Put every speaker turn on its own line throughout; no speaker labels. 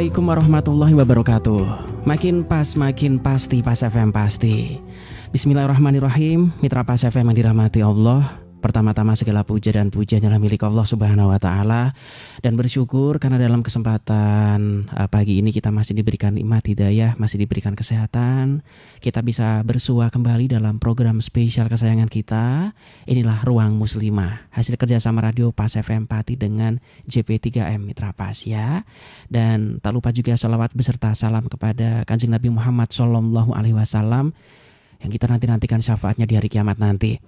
Assalamualaikum warahmatullahi wabarakatuh. Makin pas, makin pasti, Pas FM pasti. Bismillahirrahmanirrahim. Mitra Pas FM yang dirahmati Allah, pertama-tama segala puja dan pujian adalah milik Allah Subhanahu wa Ta'ala. Dan bersyukur karena dalam kesempatan pagi ini kita masih diberikan nikmat hidayah, masih diberikan kesehatan. Kita bisa bersua kembali dalam program spesial kesayangan kita. Inilah Ruang Muslimah, hasil kerjasama Radio Pas FM Pati dengan JP3M Mitra Pas ya. Dan tak lupa juga salawat beserta salam kepada Kanjeng Nabi Muhammad SAW yang kita nantikan syafaatnya di hari kiamat nanti.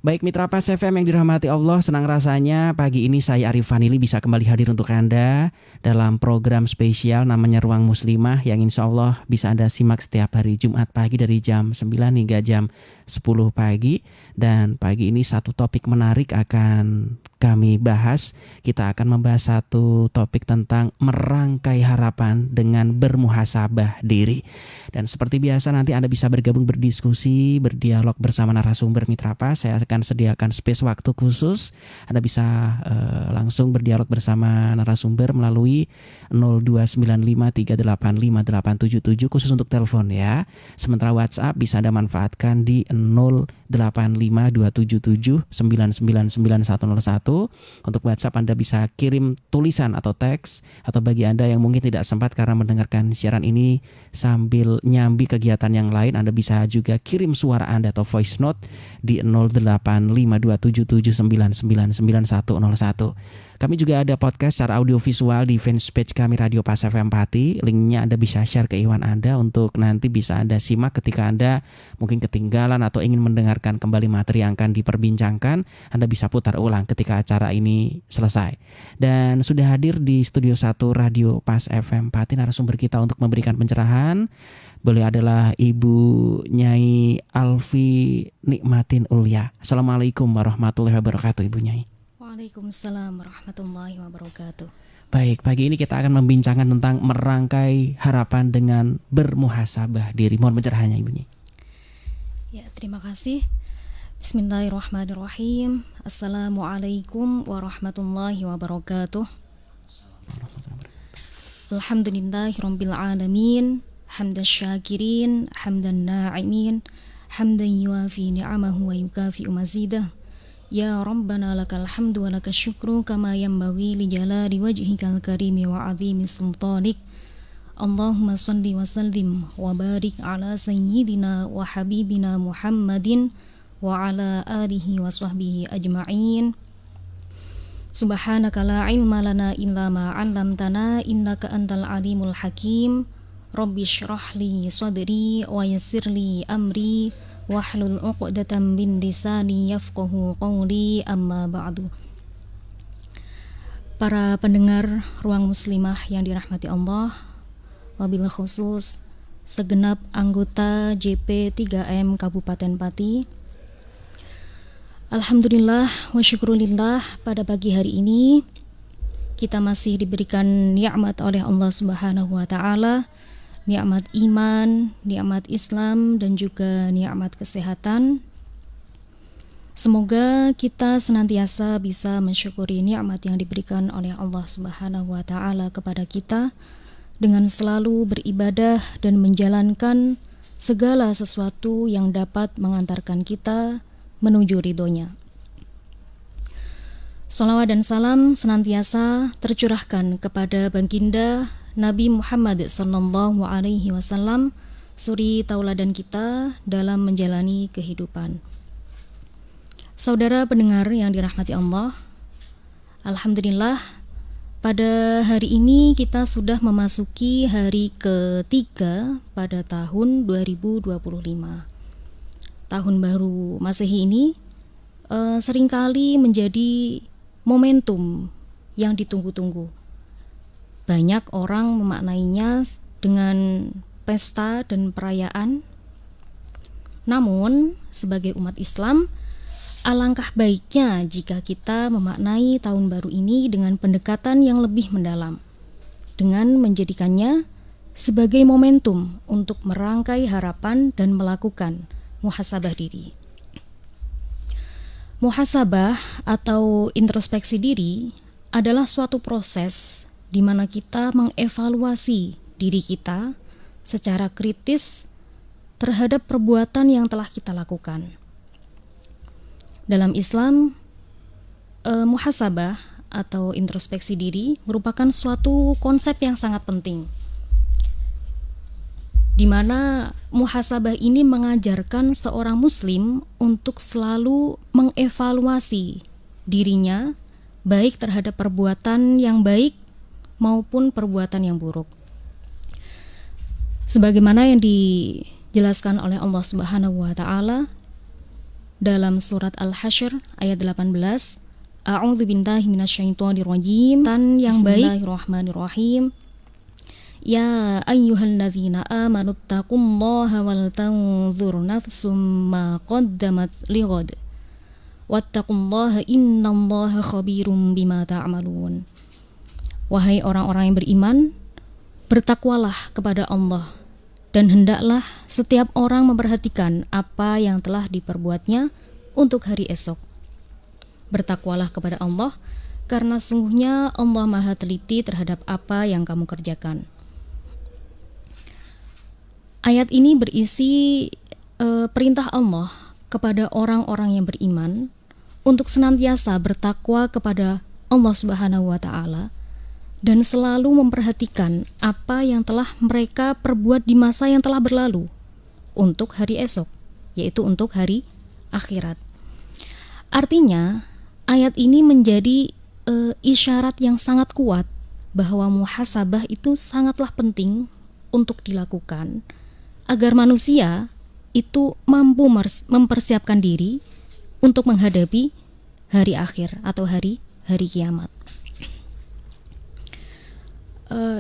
Baik Mitra Pas FM yang dirahmati Allah, senang rasanya pagi ini saya Arif Fanili bisa kembali hadir untuk Anda dalam program spesial namanya Ruang Muslimah yang insya Allah bisa Anda simak setiap hari Jumat pagi dari jam 9 hingga jam 10 pagi. Dan pagi ini satu topik menarik akan kami bahas. Kita akan membahas satu topik tentang merangkai harapan dengan bermuhasabah diri. Dan seperti biasa nanti Anda bisa bergabung berdiskusi, berdialog bersama narasumber Mitra Pas. Saya akan sediakan space waktu khusus. Anda bisa langsung berdialog bersama narasumber melalui 02953858877 khusus untuk telepon ya. Sementara WhatsApp bisa Anda manfaatkan di 085277999101. Untuk WhatsApp Anda bisa kirim tulisan atau teks, atau bagi Anda yang mungkin tidak sempat karena mendengarkan siaran ini sambil nyambi kegiatan yang lain, Anda bisa juga kirim suara Anda atau voice note di 085277999101. Kami juga ada podcast secara audio visual di fanpage kami Radio Pas FM Pati. Linknya Anda bisa share ke iwan Anda untuk nanti bisa Anda simak ketika Anda mungkin ketinggalan atau ingin mendengarkan kembali materi yang akan diperbincangkan. Anda bisa putar ulang ketika acara ini selesai. Dan sudah hadir di Studio 1 Radio Pas FM Pati narasumber kita untuk memberikan pencerahan. Beliau adalah Ibu Nyai Alfi Nikmatin Ulia. Assalamualaikum warahmatullahi wabarakatuh Ibu Nyai.
Waalaikumsalam warahmatullahi wabarakatuh.
Baik, pagi ini kita akan membincangkan tentang merangkai harapan dengan bermuhasabah diri. Mohon pencerahannya Ibu Nyai.
Ya, terima kasih. Bismillahirrahmanirrahim. Assalamualaikum warahmatullahi wabarakatuh. Alhamdulillahirabbil alamin. Hamdan syakirin, hamdan na'imin, hamdan yuafi ni'amahu wa yukafi'u mazidah. Ya Rabbana lakal hamdu wa lakal syukru kama yanbaghi li jalali wajhikal karimi wa azimi sultanik. Allahumma salli wa sallim wa barik ala sayyidina wa habibina Muhammadin wa ala alihi wa sahbihi ajma'in. Subhanaka la ilma lana illa ma 'allamtana innaka antal alimul hakim. Rabbi shrah li sadri wa yassir li amri wahlul 'uqdatam min lisani yafqahu qawli, amma ba'du. Para pendengar Ruang Muslimah yang dirahmati Allah, wabil khusus segenap anggota JP3M Kabupaten Pati. Alhamdulillah wa syukurillah, pada pagi hari ini kita masih diberikan nikmat oleh Allah Subhanahu wa Ta'ala, nikmat iman, nikmat Islam, dan juga nikmat kesehatan. Semoga kita senantiasa bisa mensyukuri nikmat yang diberikan oleh Allah Subhanahu wa Ta'ala kepada kita dengan selalu beribadah dan menjalankan segala sesuatu yang dapat mengantarkan kita menuju ridhonya. Shalawat dan salam senantiasa tercurahkan kepada baginda Nabi Muhammad SAW, suri tauladan kita dalam menjalani kehidupan. Saudara pendengar yang dirahmati Allah, alhamdulillah pada hari ini kita sudah memasuki hari ketiga pada tahun 2025. Tahun baru Masehi ini seringkali menjadi momentum yang ditunggu-tunggu. Banyak orang memaknainya dengan pesta dan perayaan. Namun, sebagai umat Islam, alangkah baiknya jika kita memaknai tahun baru ini dengan pendekatan yang lebih mendalam, dengan menjadikannya sebagai momentum untuk merangkai harapan dan melakukan muhasabah diri. Muhasabah atau introspeksi diri adalah suatu proses di mana kita mengevaluasi diri kita secara kritis terhadap perbuatan yang telah kita lakukan. Dalam Islam, muhasabah atau introspeksi diri merupakan suatu konsep yang sangat penting, di mana muhasabah ini mengajarkan seorang muslim untuk selalu mengevaluasi dirinya, baik terhadap perbuatan yang baik maupun perbuatan yang buruk. Sebagaimana yang dijelaskan oleh Allah Subhanahu wa taala dalam surat Al-Hasyr ayat 18, A'udzu billahi minasyaitonir rajim. Tan yang baik. Bismillahirrahmanirrahim. Ya ayyuhalladzina amanu taqullaha wal tanzur nafsum ma qaddamat lighad. Wattaqullaha innallaha khabirum bima ta'malun. Wahai orang-orang yang beriman, bertakwalah kepada Allah, dan hendaklah setiap orang memperhatikan apa yang telah diperbuatnya untuk hari esok. Bertakwalah kepada Allah, karena sungguhnya Allah Maha teliti terhadap apa yang kamu kerjakan. Ayat ini berisi perintah Allah kepada orang-orang yang beriman untuk senantiasa bertakwa kepada Allah Subhanahu wa taala dan selalu memperhatikan apa yang telah mereka perbuat di masa yang telah berlalu untuk hari esok, yaitu untuk hari akhirat. Artinya, ayat ini menjadi isyarat yang sangat kuat bahwa muhasabah itu sangatlah penting untuk dilakukan agar manusia itu mampu mempersiapkan diri untuk menghadapi hari akhir atau hari kiamat.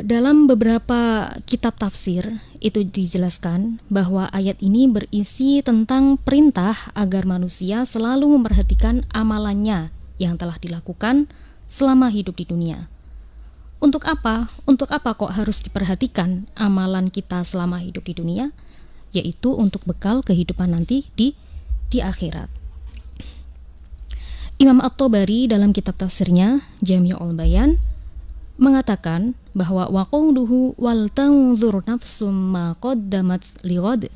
Dalam beberapa kitab tafsir itu dijelaskan bahwa ayat ini berisi tentang perintah agar manusia selalu memperhatikan amalannya yang telah dilakukan selama hidup di dunia. Untuk apa? Untuk apa kok harus diperhatikan amalan kita selama hidup di dunia? Yaitu untuk bekal kehidupan nanti di akhirat. Imam At-Tabari dalam kitab tafsirnya Jami'ul Bayan mengatakan bahwa waqauluhu wal tanzur nafsum ma qaddamat lighad,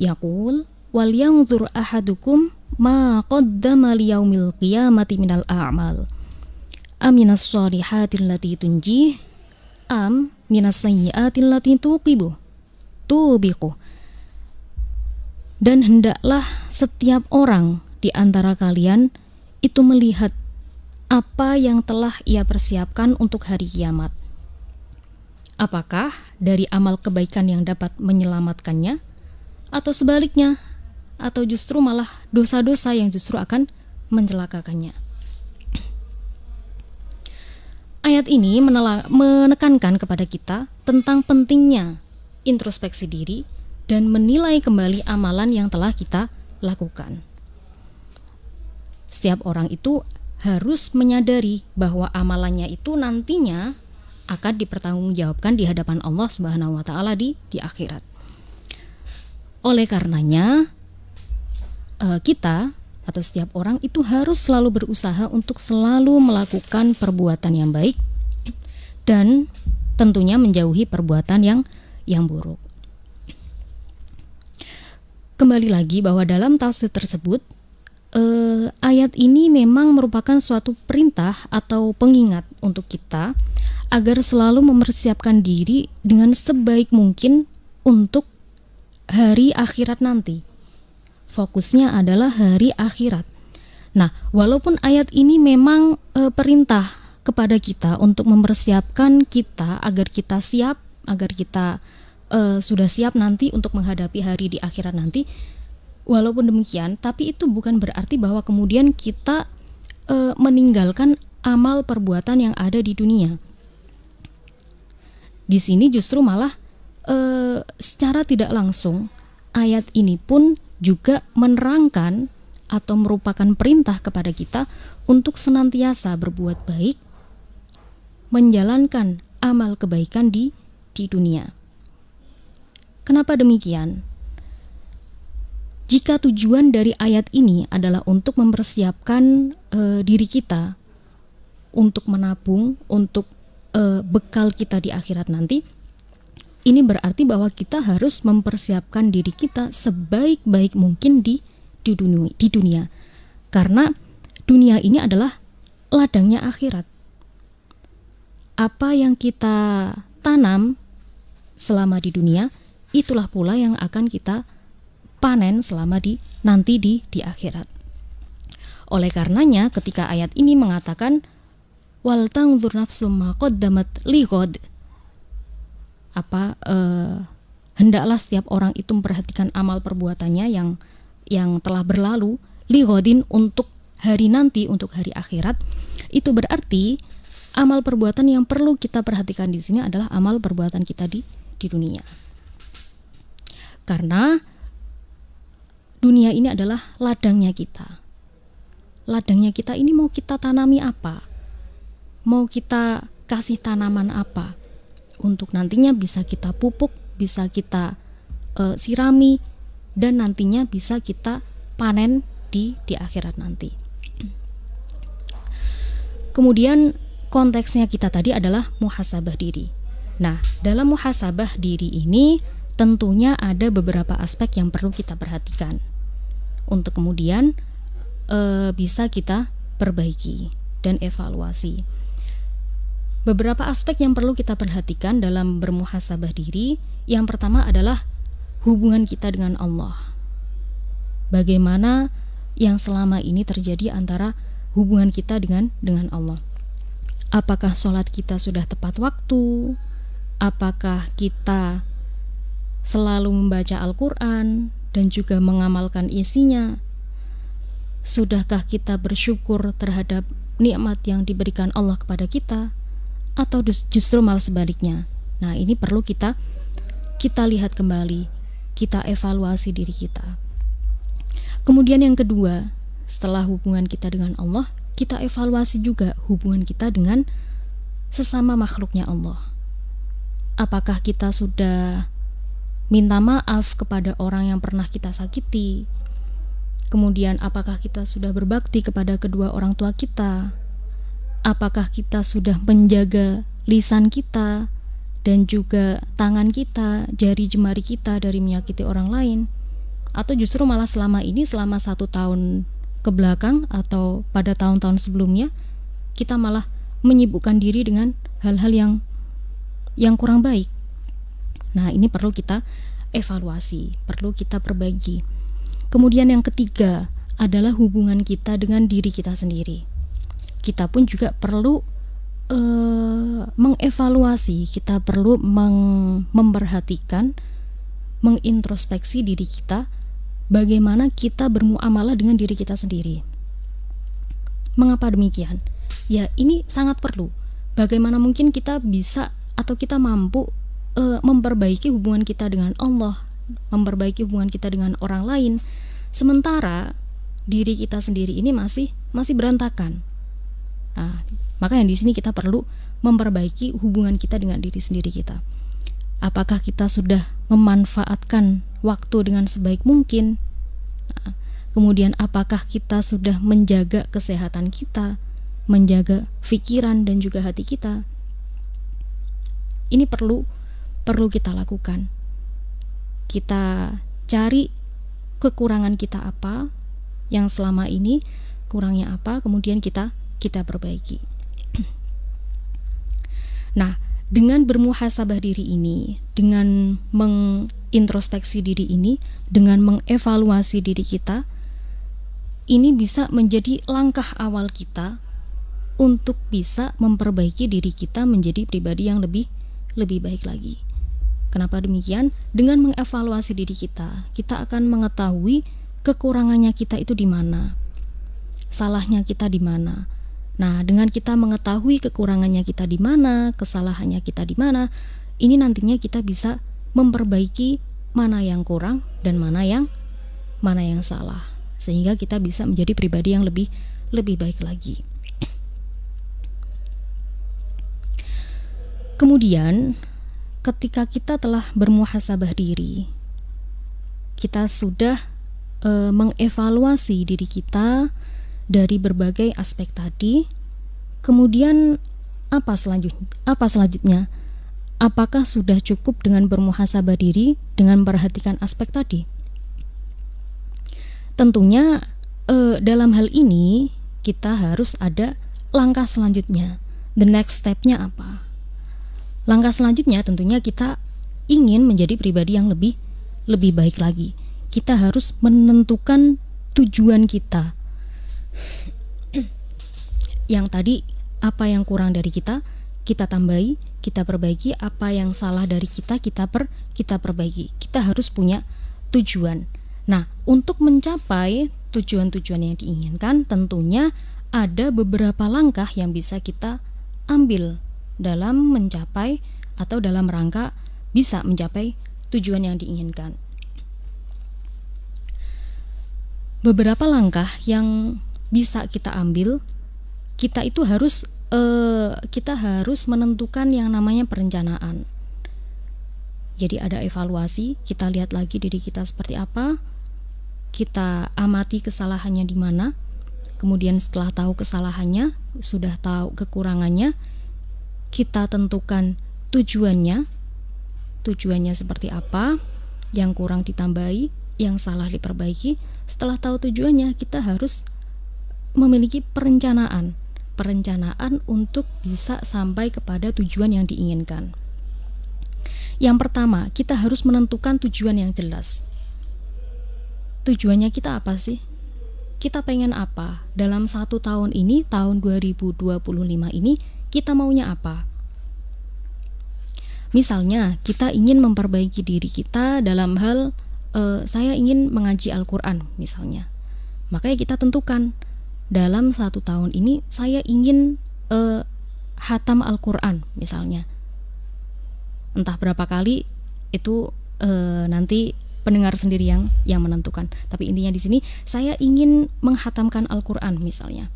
yaqul wal yanzur ahadukum ma qaddama liyaumil qiyamati minal a'mal aminas solihati allati tunjih am minas sayyiati allati tubiqu. Dan hendaklah setiap orang di antara kalian itu melihat apa yang telah ia persiapkan untuk hari kiamat. Apakah dari amal kebaikan yang dapat menyelamatkannya, atau sebaliknya, atau justru malah dosa-dosa yang justru akan mencelakakannya. Ayat ini menekankan kepada kita tentang pentingnya introspeksi diri dan menilai kembali amalan yang telah kita lakukan. Setiap orang itu harus menyadari bahwa amalannya itu nantinya akan dipertanggungjawabkan di hadapan Allah Subhanahu wa taala di akhirat. Oleh karenanya, kita atau setiap orang itu harus selalu berusaha untuk selalu melakukan perbuatan yang baik dan tentunya menjauhi perbuatan yang buruk. Kembali lagi bahwa dalam tafsir tersebut ayat ini memang merupakan suatu perintah atau pengingat untuk kita agar selalu mempersiapkan diri dengan sebaik mungkin untuk hari akhirat nanti. Fokusnya adalah hari akhirat. Nah, walaupun ayat ini memang perintah kepada kita untuk mempersiapkan kita agar kita siap, agar kita sudah siap nanti untuk menghadapi hari di akhirat nanti. Walaupun demikian, tapi itu bukan berarti bahwa kemudian kita meninggalkan amal perbuatan yang ada di dunia. Di sini justru malah secara tidak langsung ayat ini pun juga menerangkan atau merupakan perintah kepada kita untuk senantiasa berbuat baik, menjalankan amal kebaikan di dunia. Kenapa demikian? Jika tujuan dari ayat ini adalah untuk mempersiapkan diri kita untuk menabung, untuk bekal kita di akhirat nanti, ini berarti bahwa kita harus mempersiapkan diri kita sebaik-baik mungkin di dunia. Karena dunia ini adalah ladangnya akhirat. Apa yang kita tanam selama di dunia, itulah pula yang akan kita panen selama nanti di akhirat. Oleh karenanya ketika ayat ini mengatakan wal tangzur nafsum ma qaddamat lighad, hendaklah setiap orang itu memperhatikan amal perbuatannya yang telah berlalu, lighadin, untuk hari nanti, untuk hari akhirat. Itu berarti amal perbuatan yang perlu kita perhatikan di sini adalah amal perbuatan kita di dunia. Karena dunia ini adalah ladangnya kita. Ladangnya kita ini mau kita tanami apa? Mau kita kasih tanaman apa? Untuk nantinya bisa kita pupuk, bisa kita sirami, dan nantinya bisa kita panen di akhirat nanti. Kemudian konteksnya kita tadi adalah muhasabah diri. Nah, dalam muhasabah diri ini tentunya ada beberapa aspek yang perlu kita perhatikan untuk kemudian bisa kita perbaiki dan evaluasi. Beberapa aspek yang perlu kita perhatikan dalam bermuhasabah diri, yang pertama adalah hubungan kita dengan Allah. Bagaimana yang selama ini terjadi antara hubungan kita dengan Allah. Apakah sholat kita sudah tepat waktu? Apakah kita selalu membaca Al-Quran dan juga mengamalkan isinya? Sudahkah kita bersyukur terhadap nikmat yang diberikan Allah kepada kita? Atau justru malah sebaliknya? Nah, ini perlu kita lihat kembali, kita evaluasi diri kita. Kemudian yang kedua, setelah hubungan kita dengan Allah, kita evaluasi juga hubungan kita dengan sesama makhluknya Allah. Apakah kita sudah minta maaf kepada orang yang pernah kita sakiti? Kemudian apakah kita sudah berbakti kepada kedua orang tua kita? Apakah kita sudah menjaga lisan kita dan juga tangan kita, jari jemari kita dari menyakiti orang lain? Atau justru malah selama 1 tahun ke belakang atau pada tahun-tahun sebelumnya kita malah menyibukkan diri dengan hal-hal yang kurang baik? Nah, ini perlu kita evaluasi, perlu kita perbaiki. Kemudian yang ketiga adalah hubungan kita dengan diri kita sendiri. Kita pun juga perlu mengevaluasi, kita perlu memperhatikan, mengintrospeksi diri kita, bagaimana kita bermuamalah dengan diri kita sendiri. Mengapa demikian? Ya, ini sangat perlu. Bagaimana mungkin kita bisa atau kita mampu memperbaiki hubungan kita dengan Allah, memperbaiki hubungan kita dengan orang lain, sementara diri kita sendiri ini masih berantakan. Nah, maka yang di sini kita perlu memperbaiki hubungan kita dengan diri sendiri kita. Apakah kita sudah memanfaatkan waktu dengan sebaik mungkin? Nah, kemudian apakah kita sudah menjaga kesehatan kita, menjaga pikiran dan juga hati kita? Ini perlu kita lakukan. Kita cari kekurangan kita apa, yang selama ini kurangnya apa, kemudian kita perbaiki. Nah, dengan bermuhasabah diri ini, dengan mengintrospeksi diri ini, dengan mengevaluasi diri kita, ini bisa menjadi langkah awal kita untuk bisa memperbaiki diri kita menjadi pribadi yang lebih baik lagi. Kenapa demikian? Dengan mengevaluasi diri kita, kita akan mengetahui kekurangannya kita itu di mana, salahnya kita di mana. Nah, dengan kita mengetahui kekurangannya kita di mana, kesalahannya kita di mana, ini nantinya kita bisa memperbaiki mana yang kurang dan mana yang salah, sehingga kita bisa menjadi pribadi yang lebih baik lagi. Kemudian ketika kita telah bermuhasabah diri, kita sudah mengevaluasi diri kita dari berbagai aspek tadi, kemudian Apa selanjutnya? Apakah sudah cukup dengan bermuhasabah diri dengan memperhatikan aspek tadi? Tentunya dalam hal ini kita harus ada langkah selanjutnya. The next step-nya apa? Langkah selanjutnya tentunya kita ingin menjadi pribadi yang lebih baik lagi. Kita harus menentukan tujuan kita. Yang tadi, apa yang kurang dari kita tambahi, kita perbaiki. Apa yang salah dari kita perbaiki. Kita harus punya tujuan. Nah, untuk mencapai tujuan-tujuan yang diinginkan, tentunya ada beberapa langkah yang bisa kita ambil dalam mencapai atau dalam rangka bisa mencapai tujuan yang diinginkan. Beberapa langkah yang bisa kita ambil, kita harus menentukan yang namanya perencanaan. Jadi ada evaluasi, kita lihat lagi diri kita seperti apa, kita amati kesalahannya di mana. Kemudian setelah tahu kesalahannya, sudah tahu kekurangannya, kita tentukan tujuannya seperti apa, yang kurang ditambahi, yang salah diperbaiki. Setelah tahu tujuannya, kita harus memiliki perencanaan untuk bisa sampai kepada tujuan yang diinginkan. Yang pertama, kita harus menentukan tujuan yang jelas. Tujuannya kita apa sih? Kita pengen apa? Dalam 1 tahun ini, tahun 2025 ini, kita maunya apa? Misalnya, kita ingin memperbaiki diri kita dalam hal saya ingin mengaji Al-Quran misalnya. Makanya kita tentukan, dalam 1 tahun ini saya ingin hatam Al-Quran misalnya. Entah berapa kali, itu nanti pendengar sendiri yang menentukan. Tapi intinya di sini saya ingin menghatamkan Al-Quran misalnya.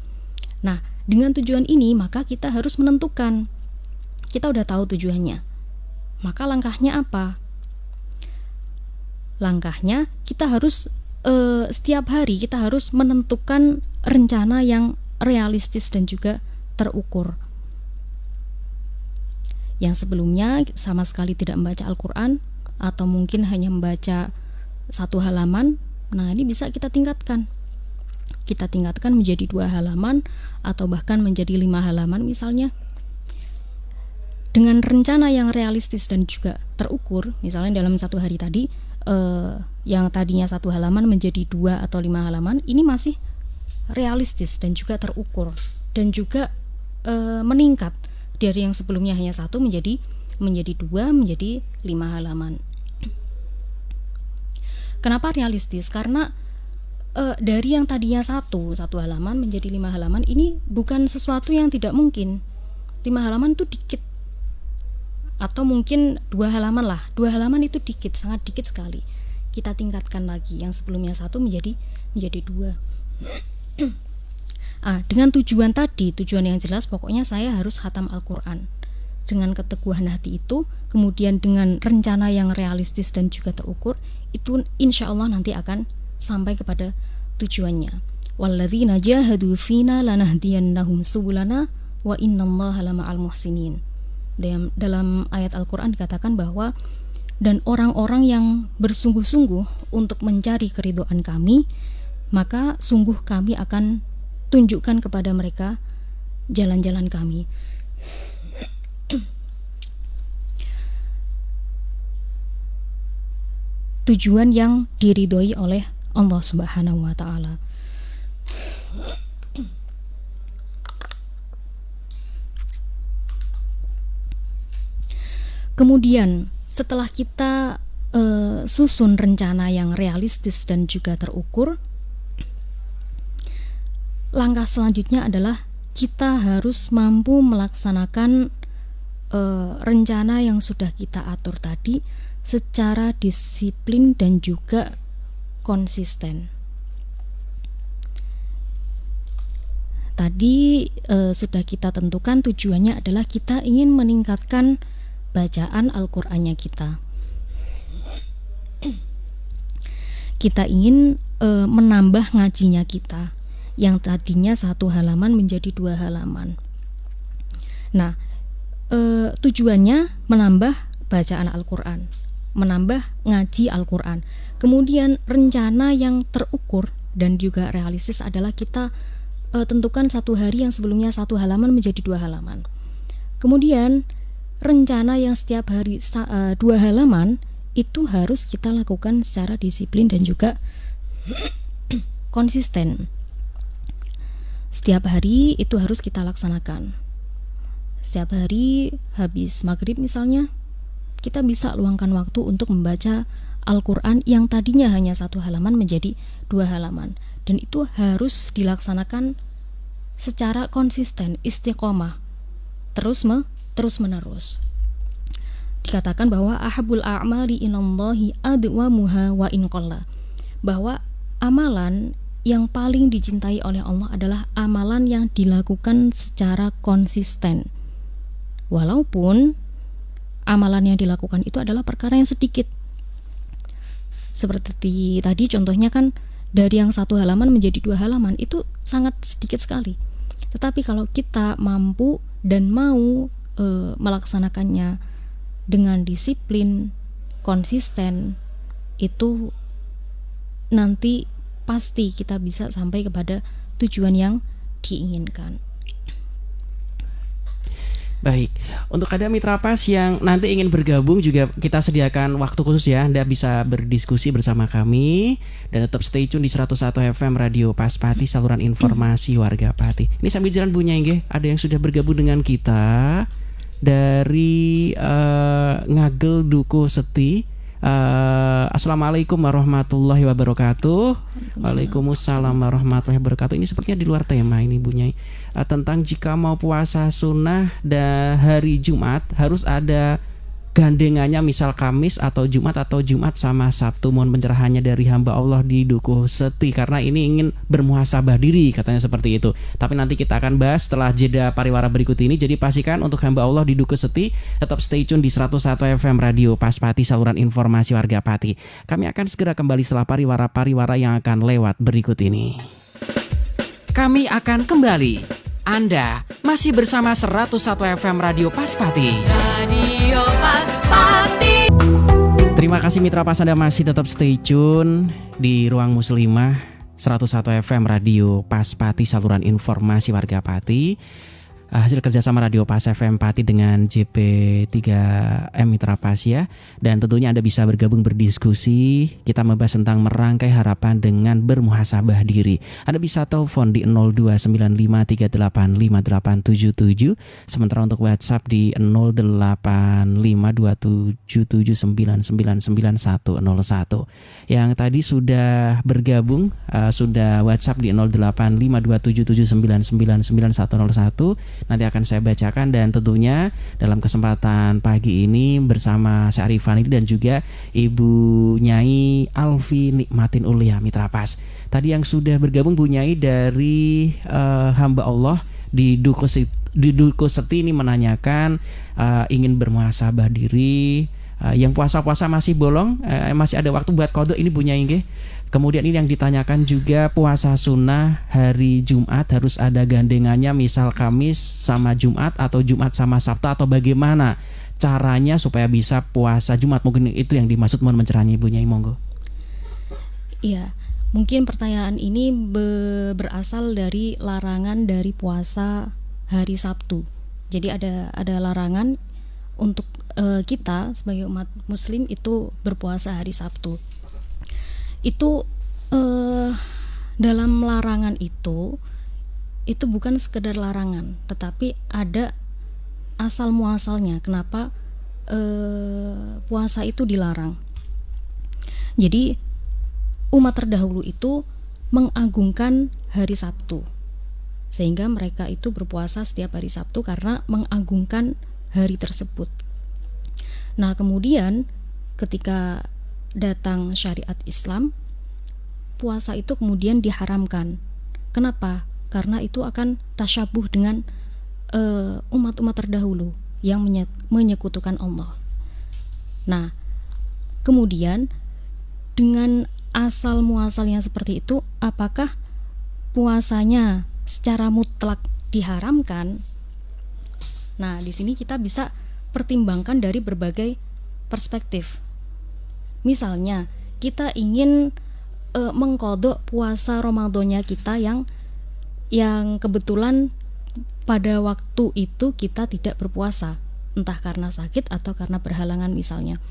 Nah, dengan tujuan ini maka kita harus menentukan. Kita udah tahu tujuannya. Maka langkahnya apa? Langkahnya kita harus setiap hari kita harus menentukan rencana yang realistis dan juga terukur. Yang sebelumnya sama sekali tidak membaca Al-Quran, atau mungkin hanya membaca 1 halaman, nah ini bisa kita tingkatkan. Kita tingkatkan menjadi 2 halaman atau bahkan menjadi 5 halaman misalnya. Dengan rencana yang realistis dan juga terukur, misalnya dalam 1 hari tadi, yang tadinya 1 halaman menjadi 2 atau 5 halaman, ini masih realistis dan juga terukur dan juga meningkat dari yang sebelumnya hanya 1 menjadi 2, menjadi 5 halaman. Kenapa realistis? Karena dari yang tadinya 1 halaman menjadi 5 halaman, ini bukan sesuatu yang tidak mungkin. 5 halaman itu dikit, atau mungkin 2 halaman lah. 2 halaman itu dikit, sangat dikit sekali. Kita tingkatkan lagi, yang sebelumnya 1 menjadi 2. Dengan tujuan tadi, tujuan yang jelas, pokoknya saya harus khatam Al-Quran. Dengan keteguhan hati itu, kemudian dengan rencana yang realistis dan juga terukur, itu insya Allah nanti akan sampai kepada tujuannya. Walladzina jahadu fina lanahdiyannahum subulana wa innallaha lama'al muhsinin. Dalam ayat Al-Quran dikatakan bahwa dan orang-orang yang bersungguh-sungguh untuk mencari keridhaan kami, maka sungguh kami akan tunjukkan kepada mereka jalan-jalan kami. Tujuan yang diridhoi oleh Allah Subhanahu wa Ta'ala. Kemudian setelah kita susun rencana yang realistis dan juga terukur, langkah selanjutnya adalah kita harus mampu melaksanakan rencana yang sudah kita atur tadi secara disiplin dan juga konsisten. Tadi sudah kita tentukan tujuannya adalah kita ingin meningkatkan bacaan Al-Qur'annya kita. Kita ingin menambah ngajinya kita, yang tadinya 1 halaman menjadi 2 halaman. Nah, tujuannya menambah bacaan Al-Quran, menambah ngaji Al-Quran. Kemudian rencana yang terukur dan juga realistis adalah kita tentukan satu hari yang sebelumnya 1 halaman menjadi 2 halaman. Kemudian rencana yang setiap hari 2 halaman itu harus kita lakukan secara disiplin dan juga konsisten. Setiap hari itu harus kita laksanakan. Setiap hari habis maghrib misalnya, kita bisa luangkan waktu untuk membaca Al-Quran yang tadinya hanya 1 halaman menjadi 2 halaman. Dan itu harus dilaksanakan secara konsisten, istiqomah, terus menerus. Dikatakan bahwa ahabul a'mali inallahi adwamuha wa in qalla, bahwa amalan yang paling dicintai oleh Allah adalah amalan yang dilakukan secara konsisten, walaupun amalan yang dilakukan itu adalah perkara yang sedikit. Seperti tadi contohnya kan, dari yang 1 halaman menjadi 2 halaman itu sangat sedikit sekali. Tetapi kalau kita mampu dan mau melaksanakannya dengan disiplin, konsisten, itu nanti pasti kita bisa sampai kepada tujuan yang diinginkan.
Baik, untuk ada mitra pas yang nanti ingin bergabung juga kita sediakan waktu khusus ya. Anda bisa berdiskusi bersama kami dan tetap stay tune di 101 FM Radio Pas Pati, saluran informasi warga Pati. Ini sambil jalan Bunya Inge, ada yang sudah bergabung dengan kita dari Ngagel Duku Seti. Assalamualaikum warahmatullahi wabarakatuh. Waalaikumsalam warahmatullahi wabarakatuh. Ini sepertinya di luar tema ini Bunyai, tentang jika mau puasa sunnah dan hari Jumat harus ada gandengannya, misal Kamis atau Jumat sama Sabtu. Mohon pencerahannya dari hamba Allah di Dukuh Seti, karena ini ingin bermuhasabah diri, katanya seperti itu. Tapi nanti kita akan bahas setelah jeda pariwara berikut ini. Jadi pastikan untuk hamba Allah di Dukuh Seti tetap stay tune di 101 FM Radio Pas Pati, saluran informasi warga Pati. Kami akan segera kembali setelah pariwara yang akan lewat berikut ini. Kami akan kembali. Anda masih bersama 101 FM Radio Pas Pati. Radio Pas Pati. Terima kasih mitra pas, Anda masih tetap stay tune di Ruang Muslimah 101 FM Radio Pas Pati, saluran informasi warga Pati. Hasil kerjasama Radio Pas FM Pati dengan JP3M Mitra Pas ya. Dan tentunya Anda bisa bergabung berdiskusi. Kita membahas tentang merangkai harapan dengan bermuhasabah diri. Anda bisa telepon di 0295385877. Sementara untuk WhatsApp di 085277999101. Yang tadi sudah bergabung, sudah WhatsApp di 085277999101. Nanti akan saya bacakan, dan tentunya dalam kesempatan pagi ini bersama saya Arifan dan juga Ibu Nyai Alfi Nikmatin Ulia Mitra Pas. Tadi yang sudah bergabung Bu Nyai dari hamba Allah di Dukuh Seti ini menanyakan ingin bermuhasabah diri, yang puasa-puasa masih bolong, masih ada waktu buat qada ini Bu Nyai nggih. Kemudian ini yang ditanyakan juga puasa sunnah hari Jumat harus ada gandengannya, misal Kamis sama Jumat atau Jumat sama Sabtu, atau bagaimana caranya supaya bisa puasa Jumat. Mungkin itu yang dimaksud, mohon pencerahannya Ibu Nyai, monggo.
Iya, mungkin pertanyaan ini berasal dari larangan dari puasa hari Sabtu. Jadi ada larangan untuk kita sebagai umat muslim itu berpuasa hari Sabtu. Itu dalam larangan itu bukan sekedar larangan, tetapi ada asal muasalnya kenapa puasa itu dilarang. Jadi umat terdahulu itu mengagungkan hari Sabtu, sehingga mereka itu berpuasa setiap hari Sabtu karena mengagungkan hari tersebut. Nah, kemudian ketika datang syariat Islam, puasa itu kemudian diharamkan. Kenapa? Karena itu akan tasyabuh dengan umat-umat terdahulu yang menyekutukan Allah. Nah, kemudian dengan asal muasalnya seperti itu, apakah puasanya secara mutlak diharamkan? Nah, di sini kita bisa pertimbangkan dari berbagai perspektif. Misalnya, kita ingin mengqadha puasa Ramadannya kita yang kebetulan pada waktu itu kita tidak berpuasa, entah karena sakit atau karena berhalangan misalnya.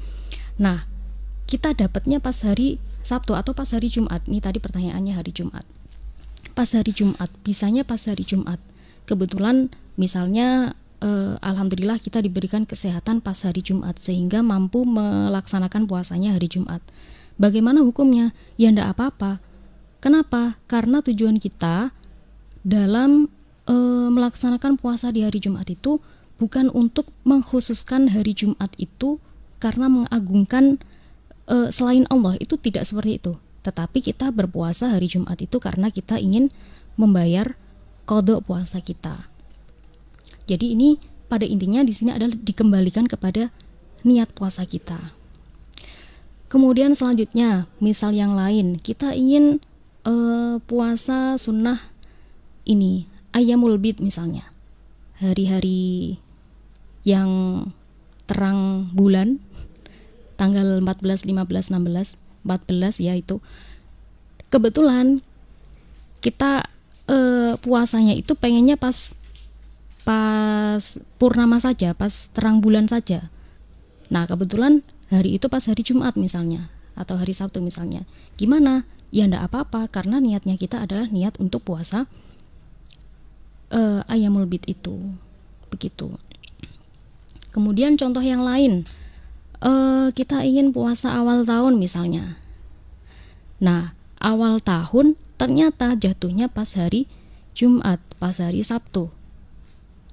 Nah, kita dapatnya pas hari Sabtu atau pas hari Jumat. Ini tadi pertanyaannya hari Jumat. Pas hari Jumat, bisanya pas hari Jumat. Kebetulan misalnya alhamdulillah kita diberikan kesehatan pas hari Jumat sehingga mampu melaksanakan puasanya hari Jumat. Bagaimana hukumnya? Ya enggak apa-apa. Kenapa? Karena tujuan kita dalam melaksanakan puasa di hari Jumat itu bukan untuk mengkhususkan hari Jumat itu karena mengagungkan selain Allah, itu tidak seperti itu. Tetapi kita berpuasa hari Jumat itu karena kita ingin membayar qadha puasa kita. Jadi ini pada intinya di sini adalah dikembalikan kepada niat puasa kita. Kemudian selanjutnya, misal yang lain, kita ingin puasa sunnah ini, Ayyamul Bid misalnya, hari-hari yang terang bulan, tanggal 14, 15, 16, 14 ya itu. Kebetulan kita puasanya itu pengennya pas purnama saja, pas terang bulan saja. Nah, kebetulan hari itu pas hari Jumat misalnya, atau hari Sabtu misalnya. Gimana? Ya enggak apa-apa, karena niatnya kita adalah niat untuk puasa Ayyamul Bid itu. Begitu. Kemudian contoh yang lain, kita ingin puasa awal tahun misalnya. Nah, awal tahun ternyata jatuhnya pas hari Jumat, pas hari Sabtu.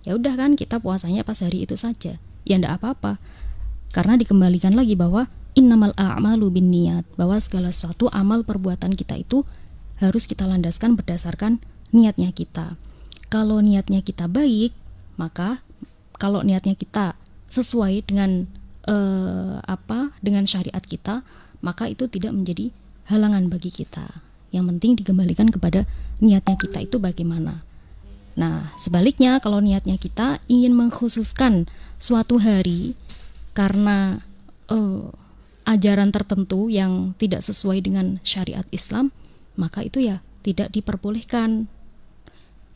Ya udah kan, kita puasanya pas hari itu saja. Ya enggak apa-apa. Karena dikembalikan lagi bahwa innamal a'malu binniyat, bahwa segala sesuatu amal perbuatan kita itu harus kita landaskan berdasarkan niatnya kita. Kalau niatnya kita baik, maka kalau niatnya kita sesuai dengan dengan syariat kita, maka itu tidak menjadi halangan bagi kita. Yang penting dikembalikan kepada niatnya kita itu bagaimana. Nah, sebaliknya kalau niatnya kita ingin mengkhususkan suatu hari karena ajaran tertentu yang tidak sesuai dengan syariat Islam, maka itu ya tidak diperbolehkan.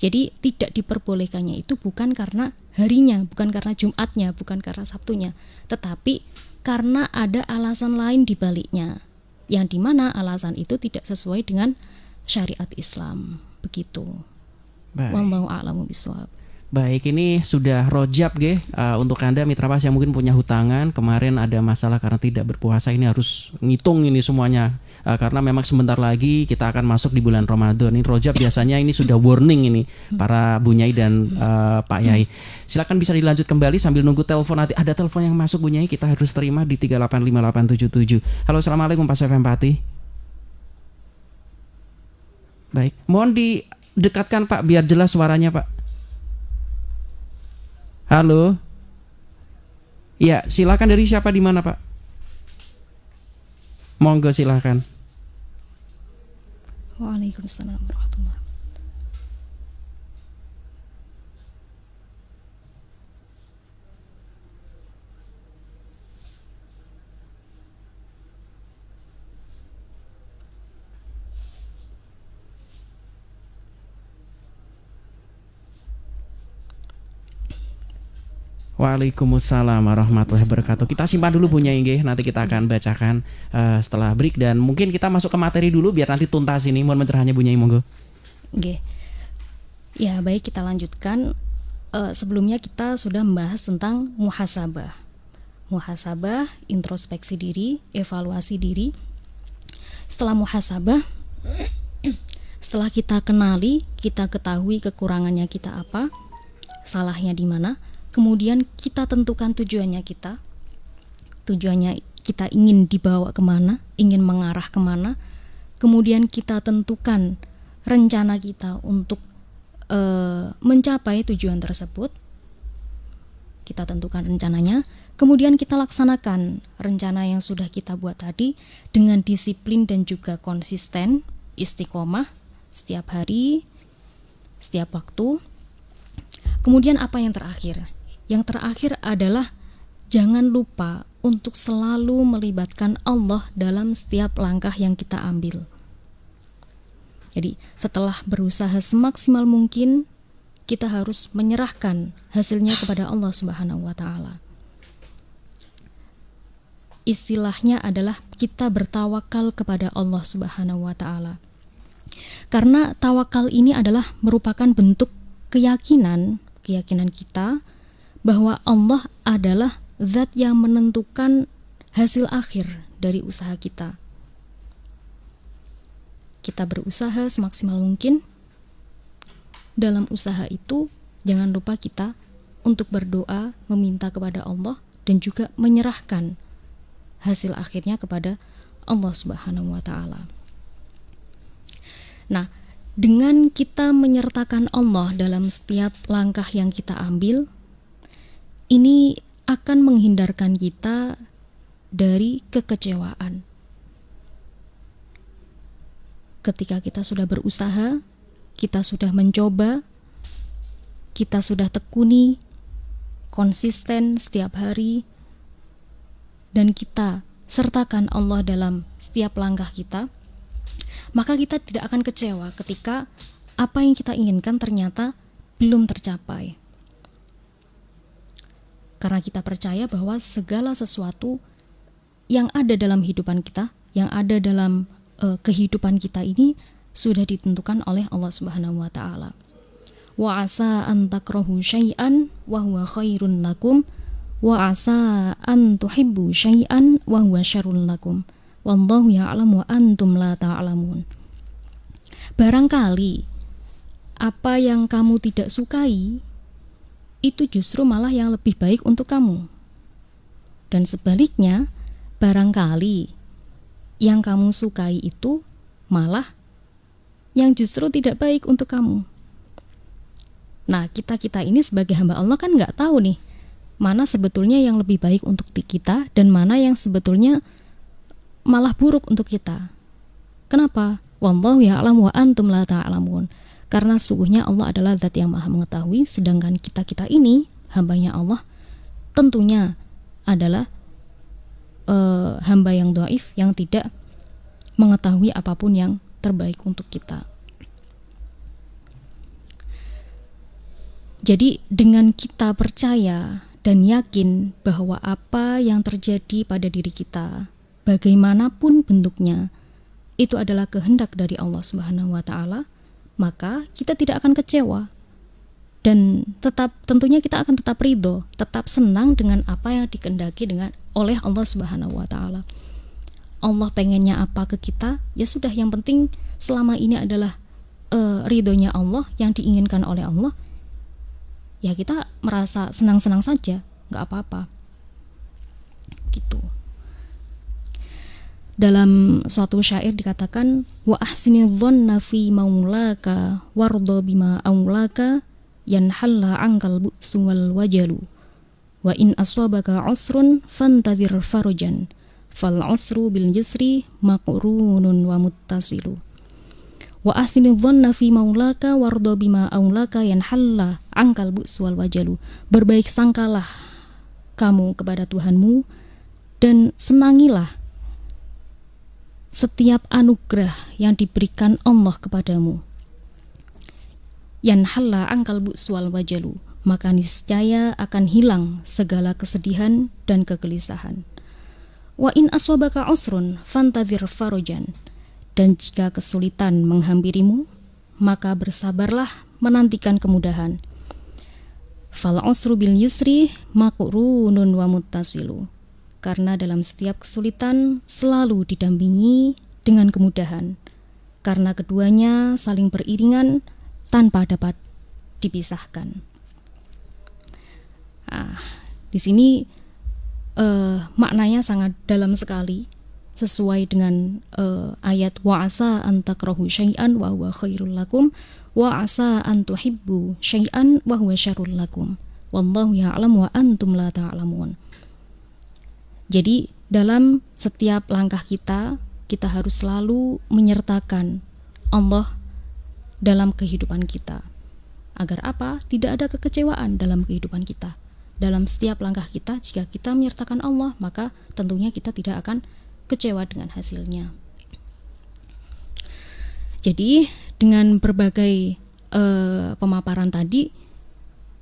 Jadi tidak diperbolehkannya itu bukan karena harinya, bukan karena Jumatnya, bukan karena Sabtunya, tetapi karena ada alasan lain di baliknya, yang dimana alasan itu tidak sesuai dengan syariat Islam. Begitu. Wallahu a'lamu bishawab.
Baik, ini sudah rojab untuk Anda Mitra Pas yang mungkin punya hutangan, kemarin ada masalah karena tidak berpuasa, ini harus ngitung ini semuanya. Karena memang sebentar lagi kita akan masuk di bulan Ramadan. Ini rojab biasanya ini sudah warning ini para Bu Nyai dan Pak Yai. Silakan bisa dilanjut kembali sambil nunggu telepon. Nanti ada telepon yang masuk Bu Nyai, kita harus terima di 3858877. Halo, assalamualaikum Pak Syafem Pati. Baik, mohon didekatkan Pak biar jelas suaranya Pak. Halo. Ya, silakan, dari siapa di mana Pak? Monggo silakan.
Waalaikumsalam warahmatullahi.
Waalaikumsalam warahmatullahi wabarakatuh. Kita simpan dulu Bu Nyai nggih, nanti kita akan bacakan setelah break, dan mungkin kita masuk ke materi dulu biar nanti tuntas ini. Mohon pencerahannya Bu Nyai, monggo.
Nggih. Ya, baik, kita lanjutkan. Sebelumnya kita sudah membahas tentang muhasabah. Muhasabah, introspeksi diri, evaluasi diri. Setelah muhasabah, setelah kita kenali, kita ketahui kekurangannya kita apa, salahnya di mana, kemudian kita tentukan tujuannya kita. Tujuannya kita ingin dibawa kemana, ingin mengarah kemana. Kemudian kita tentukan rencana kita untuk mencapai tujuan tersebut. Kita tentukan rencananya, kemudian kita laksanakan rencana yang sudah kita buat tadi dengan disiplin dan juga konsisten, istiqomah setiap hari, setiap waktu. Kemudian apa yang terakhir? yang terakhir adalah jangan lupa untuk selalu melibatkan Allah dalam setiap langkah yang kita ambil. Jadi setelah berusaha semaksimal mungkin, kita harus menyerahkan hasilnya kepada Allah Subhanahu wa Ta'ala. Istilahnya adalah kita bertawakal kepada Allah Subhanahu wa Ta'ala. Karena tawakal ini adalah merupakan bentuk keyakinan kita bahwa Allah adalah zat yang menentukan hasil akhir dari usaha kita. Kita berusaha semaksimal mungkin. Dalam usaha itu jangan lupa kita untuk berdoa, meminta kepada Allah, dan juga menyerahkan hasil akhirnya kepada Allah Subhanahu wa Ta'ala. Nah, dengan kita menyertakan Allah dalam setiap langkah yang kita ambil, ini akan menghindarkan kita dari kekecewaan. Ketika kita sudah berusaha, kita sudah mencoba, kita sudah tekuni, konsisten setiap hari, dan kita sertakan Allah dalam setiap langkah kita, maka kita tidak akan kecewa ketika apa yang kita inginkan ternyata belum tercapai. Karena kita percaya bahwa segala sesuatu yang ada dalam kehidupan kita, yang ada dalam kehidupan kita ini sudah ditentukan oleh Allah Subhanahu wa Ta'ala. Wa asa an takrahu syai'an wa huwa khairun lakum wa asa an tuhibbu syai'an wa huwa syarrun lakum wallahu ya'lamu wa antum la ta'lamun. Barangkali apa yang kamu tidak sukai itu justru malah yang lebih baik untuk kamu. Dan sebaliknya, barangkali yang kamu sukai itu malah yang justru tidak baik untuk kamu. Nah, kita ini sebagai hamba Allah kan nggak tahu nih mana sebetulnya yang lebih baik untuk kita dan mana yang sebetulnya malah buruk untuk kita. Kenapa? Wallahu ya'lamu wa antum la ta'lamun. Karena sungguhnya Allah adalah zat yang maha mengetahui, sedangkan kita ini hambanya Allah tentunya adalah hamba yang dhaif, yang tidak mengetahui apapun yang terbaik untuk kita. Jadi dengan kita percaya dan yakin bahwa apa yang terjadi pada diri kita, bagaimanapun bentuknya, itu adalah kehendak dari Allah Subhanahu wa Ta'ala, maka kita tidak akan kecewa. Dan tentunya kita akan tetap ridho, tetap senang dengan apa yang dikehendaki oleh Allah Subhanahu wa Ta'ala. Allah pengennya apa ke kita, ya sudah, yang penting selama ini adalah ridhonya Allah, yang diinginkan oleh Allah, ya kita merasa senang-senang saja, nggak apa-apa gitu. Dalam suatu syair dikatakan, wa ahsini dhanna fi maulaka warda bima aulaka yanhalla ankal bu'su wal wajalu wa in aswabaka usrun fantazir farujan fal usru bil yusri maqrunun wa muttasilu. Wa ahsini dhanna fi maulaka warda bima aulaka yanhalla ankal bu'su wal wajalu. Berbaik sangkalah kamu kepada Tuhanmu dan senangilah setiap anugerah yang diberikan Allah kepadamu. Yanhalla ankal bu'su wal wajalu, maka niscaya akan hilang segala kesedihan dan kegelisahan. Wa in aswabaka usrun fantazir farujan, dan jika kesulitan menghampirimu, maka bersabarlah menantikan kemudahan. Fal usru bil yusri maqrunun wa muttasilu. Karena dalam setiap kesulitan selalu didampingi dengan kemudahan. Karena keduanya saling beriringan tanpa dapat dipisahkan. Di sini maknanya sangat dalam sekali, sesuai dengan ayat wa asa an takrahu syai'an wa huwa khairul lakum wa asa an tuhibbu syai'an wa huwa syarrul lakum wallahu ya'lamu wa antum la ta'lamun. Jadi dalam setiap langkah kita harus selalu menyertakan Allah dalam kehidupan kita. Agar apa? Tidak ada kekecewaan dalam kehidupan kita. dalam setiap langkah kita. Jika kita menyertakan Allah, maka tentunya kita tidak akan kecewa dengan hasilnya. Jadi dengan berbagai pemaparan tadi,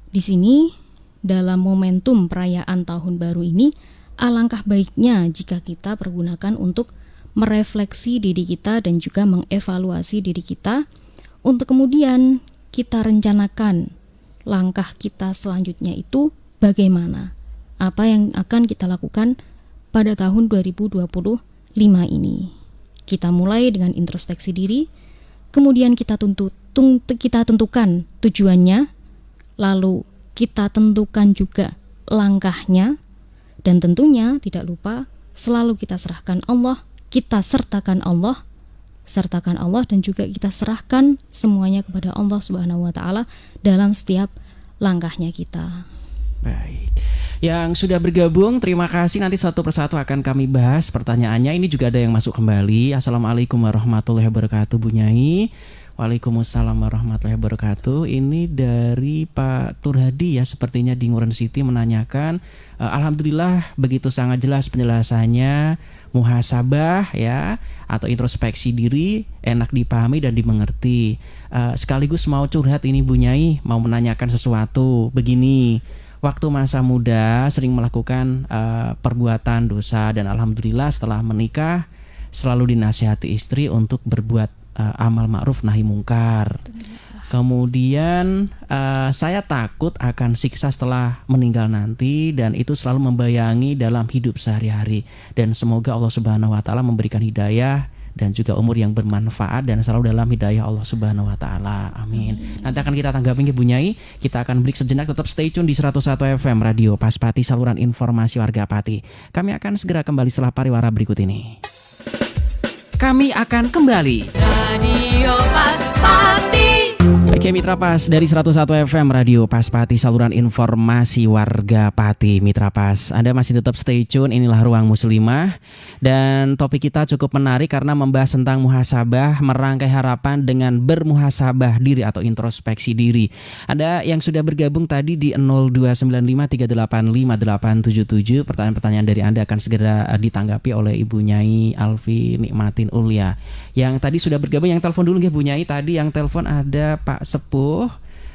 di sini dalam momentum perayaan tahun baru ini, alangkah baiknya jika kita pergunakan untuk merefleksi diri kita dan juga mengevaluasi diri kita, untuk kemudian kita rencanakan langkah kita selanjutnya itu bagaimana, apa yang akan kita lakukan pada tahun 2025 ini. Kita mulai dengan introspeksi diri, kemudian kita tentukan tujuannya, lalu kita tentukan juga langkahnya, dan tentunya tidak lupa selalu kita serahkan Allah, kita sertakan Allah dan juga kita serahkan semuanya kepada Allah Subhanahu wa taala dalam setiap langkahnya kita.
Baik. Yang sudah bergabung, terima kasih. Nanti satu persatu akan kami bahas pertanyaannya. Ini juga ada yang masuk kembali. Assalamualaikum warahmatullahi wabarakatuh, Bu Nyai. Waalaikumsalam warahmatullahi wabarakatuh. Ini dari Pak Turhadi ya, sepertinya di Nguren City menanyakan, alhamdulillah begitu sangat jelas penjelasannya, muhasabah ya atau introspeksi diri enak dipahami dan dimengerti. Sekaligus mau curhat ini Bu Nyai, mau menanyakan sesuatu begini. Waktu masa muda sering melakukan perbuatan dosa, dan alhamdulillah setelah menikah selalu dinasihati istri untuk berbuat amal ma'ruf nahi mungkar. Kemudian saya takut akan siksa setelah meninggal nanti, dan itu selalu membayangi dalam hidup sehari-hari. Dan semoga Allah Subhanahu wa taala memberikan hidayah dan juga umur yang bermanfaat dan selalu dalam hidayah Allah Subhanahu wa taala. Amin. Nanti akan kita tanggapi Bu Nyai. Kita akan break sejenak, tetap stay tune di 101 FM Radio Pas Pati, saluran informasi warga Pati. Kami akan segera kembali setelah pariwara berikut ini. Kami akan kembali.
Radio Pas Pati.
Oke Mitra Pas, dari 101 FM Radio Pas Pati, saluran informasi warga Pati. Mitra Pas, Anda masih tetap stay tune, inilah Ruang Muslimah. Dan topik kita cukup menarik karena membahas tentang muhasabah, merangkai harapan dengan bermuhasabah diri atau introspeksi diri. Ada yang sudah bergabung tadi di 0295385877. Pertanyaan-pertanyaan dari Anda akan segera ditanggapi oleh Ibu Nyai Alfi Nikmatin Ulia. Yang tadi sudah bergabung, yang telepon dulu ya Bu Nyai. Tadi yang telepon ada Pak Sepuh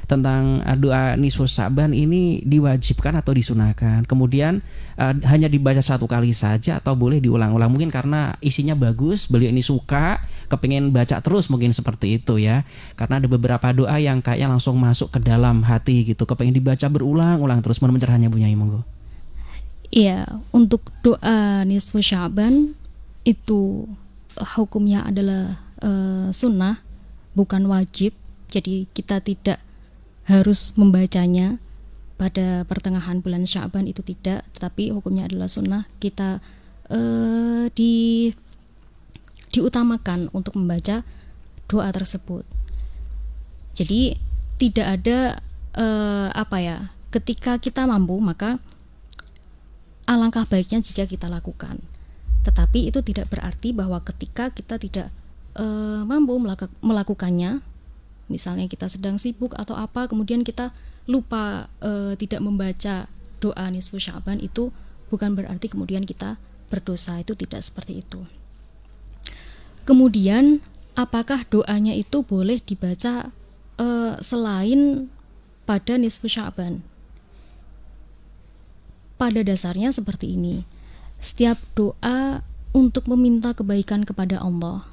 tentang doa nisfu Sa'ban ini diwajibkan atau disunahkan. Kemudian hanya dibaca satu kali saja atau boleh diulang-ulang. Mungkin karena isinya bagus, beliau ini suka, kepengen baca terus, mungkin seperti itu ya. Karena ada beberapa doa yang kayaknya langsung masuk ke dalam hati gitu, kepengen dibaca berulang-ulang terus. Mohon pencerahannya Bu Nyai, monggo.
Iya, untuk doa nisfu Sa'ban itu hukumnya adalah sunnah, bukan wajib. Jadi kita tidak harus membacanya pada pertengahan bulan Sya'ban, itu tidak, tetapi hukumnya adalah sunnah. Kita diutamakan untuk membaca doa tersebut. Jadi tidak ada ketika kita mampu maka alangkah baiknya jika kita lakukan. Tetapi itu tidak berarti bahwa ketika kita tidak mampu melakukannya, misalnya kita sedang sibuk atau apa, kemudian kita lupa tidak membaca doa nisfu Sya'ban, itu bukan berarti kemudian kita berdosa. Itu tidak seperti itu. Kemudian apakah doanya itu boleh dibaca selain pada nisfu Sya'ban? Pada dasarnya seperti ini. Setiap doa untuk meminta kebaikan kepada Allah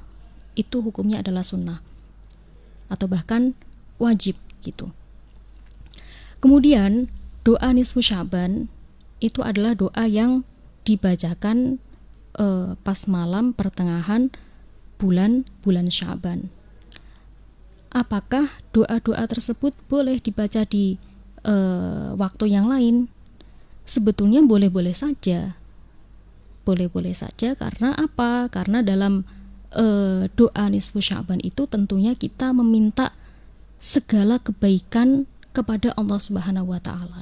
itu hukumnya adalah sunnah atau bahkan wajib gitu. Kemudian doa nisfu Sya'ban itu adalah doa yang dibacakan pas malam pertengahan bulan Sya'ban. Apakah doa-doa tersebut boleh dibaca di waktu yang lain? Sebetulnya boleh-boleh saja. Boleh-boleh saja, karena apa? Karena dalam doa nisfu Sya'ban itu tentunya kita meminta segala kebaikan kepada Allah Subhanahu wa taala.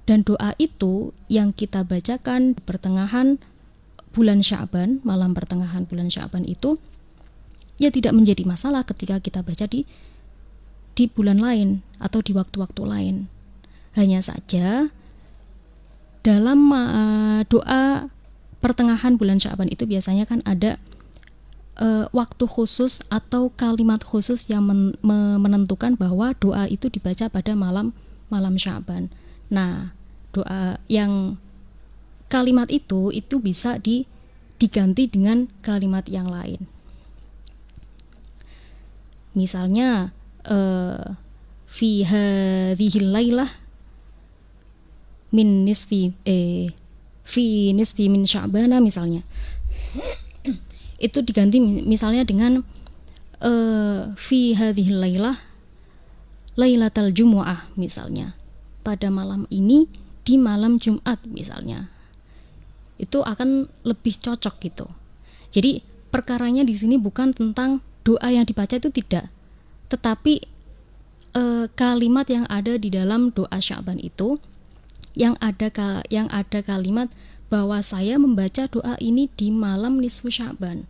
Dan doa itu yang kita bacakan di pertengahan bulan Sya'ban, malam pertengahan bulan Sya'ban itu ya tidak menjadi masalah ketika kita baca di bulan lain atau di waktu-waktu lain. Hanya saja dalam doa pertengahan bulan Sya'ban itu biasanya kan ada waktu khusus atau kalimat khusus yang menentukan bahwa doa itu dibaca pada malam Sya'ban. Nah, doa yang kalimat itu bisa diganti dengan kalimat yang lain. Misalnya fi hadhil lailah min nisfi fi nisfi min Sya'bana misalnya. Itu diganti misalnya dengan fi hadhil lailah lailatal jumu'ah misalnya. Pada malam ini di malam Jumat misalnya. Itu akan lebih cocok gitu. Jadi perkaranya di sini bukan tentang doa yang dibaca itu tidak, tetapi kalimat yang ada di dalam doa Sya'ban itu yang ada kalimat bahwa saya membaca doa ini di malam nisfu Sya'ban.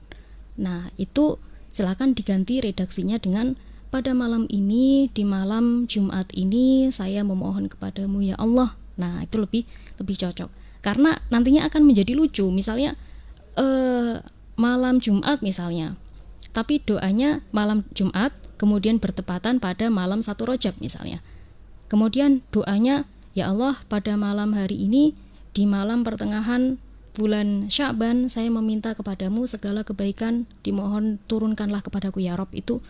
Nah, itu silakan diganti redaksinya dengan pada malam ini di malam Jumat ini saya memohon kepadamu ya Allah. Nah, itu lebih cocok. Karena nantinya akan menjadi lucu. Misalnya malam Jumat misalnya. Tapi doanya malam Jumat kemudian bertepatan pada malam 1 Rajab misalnya. Kemudian doanya ya Allah, pada malam hari ini di malam pertengahan bulan Sya'ban saya meminta kepadamu segala kebaikan, dimohon turunkanlah kepadaku ya Rob. Itu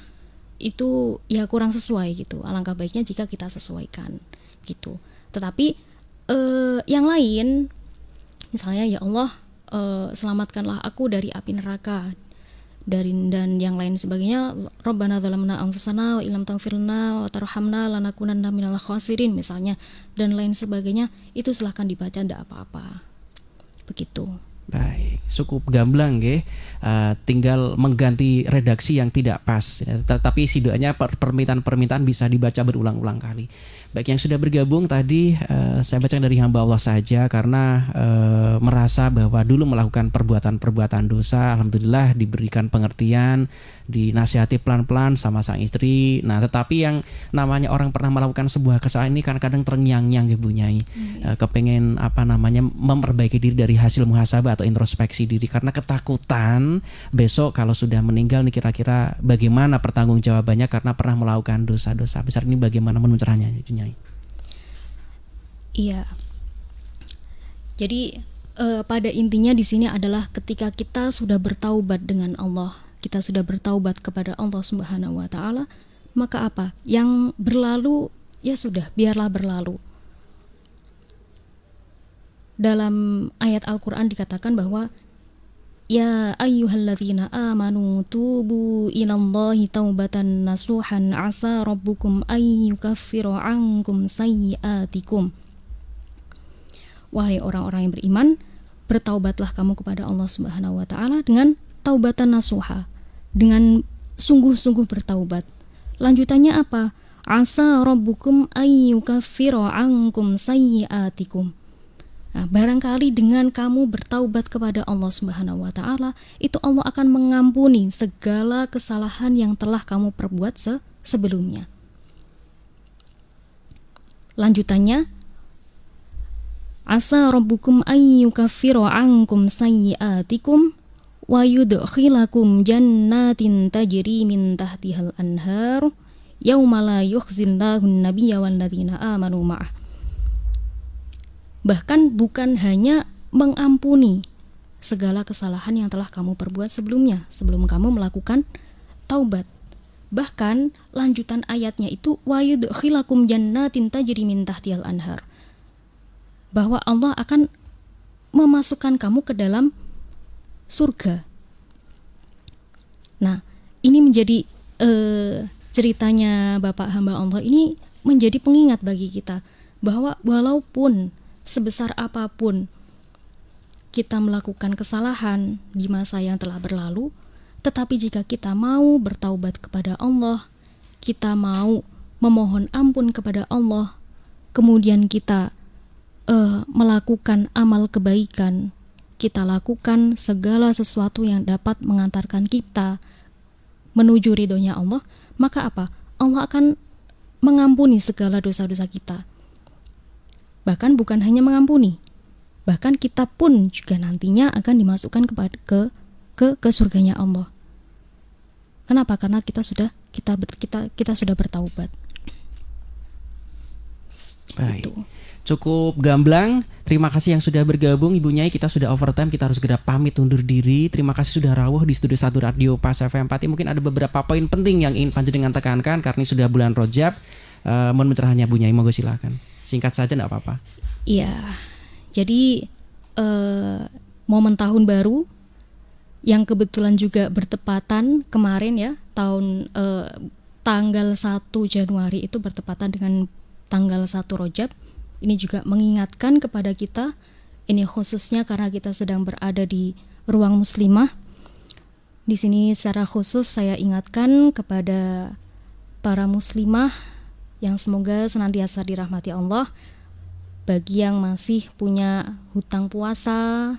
ya kurang sesuai gitu. Alangkah baiknya jika kita sesuaikan gitu. Tetapi yang lain misalnya ya Allah, selamatkanlah aku dari api neraka dan yang lain sebagainya. Rabbana dzalamna anfusana wa illam taghfir lana wa tarhamna lanakunanna minal khasirin misalnya, dan lain sebagainya. Itu silahkan dibaca, tidak apa-apa. Begitu.
Baik, cukup gamblang nggih. Tinggal mengganti redaksi yang tidak pas. Tetapi isi doanya permintaan-permintaan bisa dibaca berulang-ulang kali. Baik, yang sudah bergabung tadi saya baca dari hamba Allah saja karena merasa bahwa dulu melakukan perbuatan-perbuatan dosa, alhamdulillah diberikan pengertian, dinasihati pelan-pelan sama sang istri. Nah, tetapi yang namanya orang pernah melakukan sebuah kesalahan ini kadang-kadang terngiang-ngiang ya Bu Nyai. Kepengen memperbaiki diri dari hasil muhasabah atau introspeksi diri karena ketakutan besok kalau sudah meninggal nih kira-kira bagaimana pertanggungjawabannya karena pernah melakukan dosa-dosa besar ini, bagaimana menuncerahnya Nyai?
Iya. Jadi pada intinya di sini adalah ketika kita sudah bertaubat dengan Allah, kita sudah bertaubat kepada Allah Subhanahu wa taala, maka apa? Yang berlalu ya sudah, biarlah berlalu. Dalam ayat Al-Qur'an dikatakan bahwa ya ayyuhalladzina amanu tubu ilallahi taubatan nasuhan asa rabbukum ayyukaffiru ankum sayyiatikum. Wahai orang-orang yang beriman, bertaubatlah kamu kepada Allah Subhanahu wa taala dengan taubatan nasuha, dengan sungguh-sungguh bertaubat. Lanjutannya apa? Asa rabbukum ayyukaffiru ankum sayyiatikum. Nah, barangkali dengan kamu bertaubat kepada Allah Subhanahu wa taala, itu Allah akan mengampuni segala kesalahan yang telah kamu perbuat sebelumnya. Lanjutannya, asa rabbukum ayyukaffiru ankum sayyiatikum wa yudkhilakum jannatin tajri min tahtihal anhar yauma la yukhzillahu an-nabiyya wal ladzina amanu ma'ah. Bahkan bukan hanya mengampuni segala kesalahan yang telah kamu perbuat sebelumnya, sebelum kamu melakukan taubat. Bahkan lanjutan ayatnya itu wa yudkhilakum jannatin tajri min tahtihal anhar, bahwa Allah akan memasukkan kamu ke dalam surga. Nah, ini menjadi ceritanya Bapak hamba Allah ini menjadi pengingat bagi kita bahwa walaupun sebesar apapun kita melakukan kesalahan di masa yang telah berlalu, tetapi jika kita mau bertaubat kepada Allah, kita mau memohon ampun kepada Allah, kemudian kita melakukan amal kebaikan, kita lakukan segala sesuatu yang dapat mengantarkan kita menuju ridhonya Allah, maka apa? Allah akan mengampuni segala dosa-dosa kita. Bahkan bukan hanya mengampuni, Bahkan kita pun juga nantinya akan dimasukkan ke surganya Allah. Kenapa? Karena kita sudah bertaubat.
Baik.
Itu.
Cukup gamblang. Terima kasih yang sudah bergabung Ibu Nyai. Kita sudah overtime, kita harus segera pamit undur diri. Terima kasih sudah rawuh di studio 1 Radio Pas FM Pati. Mungkin ada beberapa poin penting yang ingin panjenengan tekankan karena ini sudah bulan Rajab. Mohon pencerahannya Bu Nyai, monggo silakan. Singkat saja enggak apa-apa.
Iya. Jadi momen tahun baru yang kebetulan juga bertepatan kemarin ya, tanggal 1 Januari itu bertepatan dengan tanggal 1 Rajab. Ini juga mengingatkan kepada kita, ini khususnya karena kita sedang berada di ruang muslimah. Di sini secara khusus saya ingatkan kepada para muslimah yang semoga senantiasa dirahmati Allah. Bagi yang masih punya hutang puasa,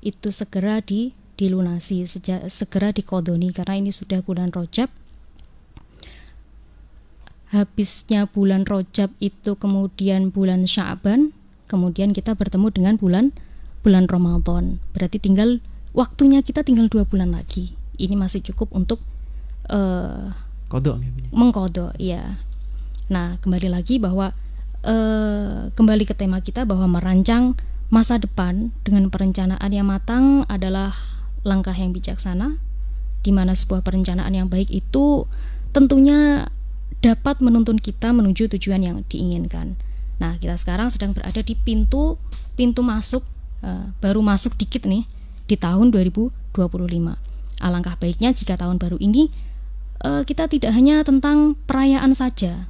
itu segera dilunasi, segera dikodoni karena ini sudah bulan Rajab. Habisnya bulan Rajab itu kemudian bulan Sya'ban, kemudian kita bertemu dengan bulan Ramadan. Berarti waktunya kita tinggal 2 bulan lagi. Ini masih cukup untuk mengkodok, ya. Nah, kembali lagi bahwa kembali ke tema kita bahwa merancang masa depan dengan perencanaan yang matang adalah langkah yang bijaksana, di mana sebuah perencanaan yang baik itu tentunya dapat menuntun kita menuju tujuan yang diinginkan. Nah, kita sekarang sedang berada di pintu masuk, baru masuk dikit nih di tahun 2025. Alangkah baiknya jika tahun baru ini kita tidak hanya tentang perayaan saja,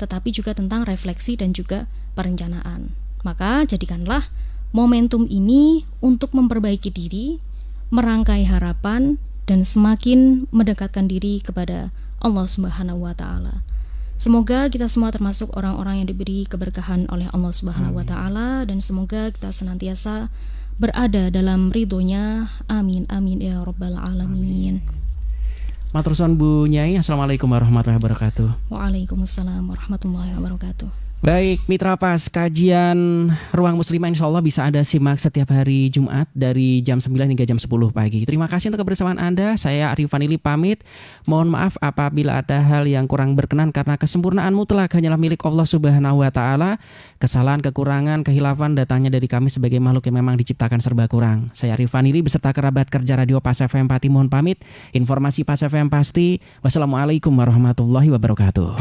tetapi juga tentang refleksi dan juga perencanaan. Maka jadikanlah momentum ini untuk memperbaiki diri, merangkai harapan, dan semakin mendekatkan diri kepada Allah Subhanahu wa Ta'ala. Semoga kita semua termasuk orang-orang yang diberi keberkahan oleh Allah Subhanahu wa Ta'ala, dan semoga kita senantiasa berada dalam ridhonya. Amin amin ya rabbal alamin.
Matur suwun Bu Nyai. Assalamualaikum warahmatullahi wabarakatuh.
Waalaikumsalam warahmatullahi wabarakatuh.
Baik, Mitra Pas, kajian Ruang Muslimah insya Allah bisa Anda simak setiap hari Jumat dari jam 9 hingga jam 10 pagi. Terima kasih untuk kebersamaan Anda. Saya Arif Vanili pamit. Mohon maaf apabila ada hal yang kurang berkenan karena kesempurnaan mutlak hanyalah milik Allah Subhanahu wa Ta'ala. Kesalahan, kekurangan, kehilafan datangnya dari kami sebagai makhluk yang memang diciptakan serba kurang. Saya Arif Vanili beserta kerabat kerja Radio Pas FM Pati mohon pamit. Informasi Pas FM pasti. Wassalamualaikum warahmatullahi wabarakatuh.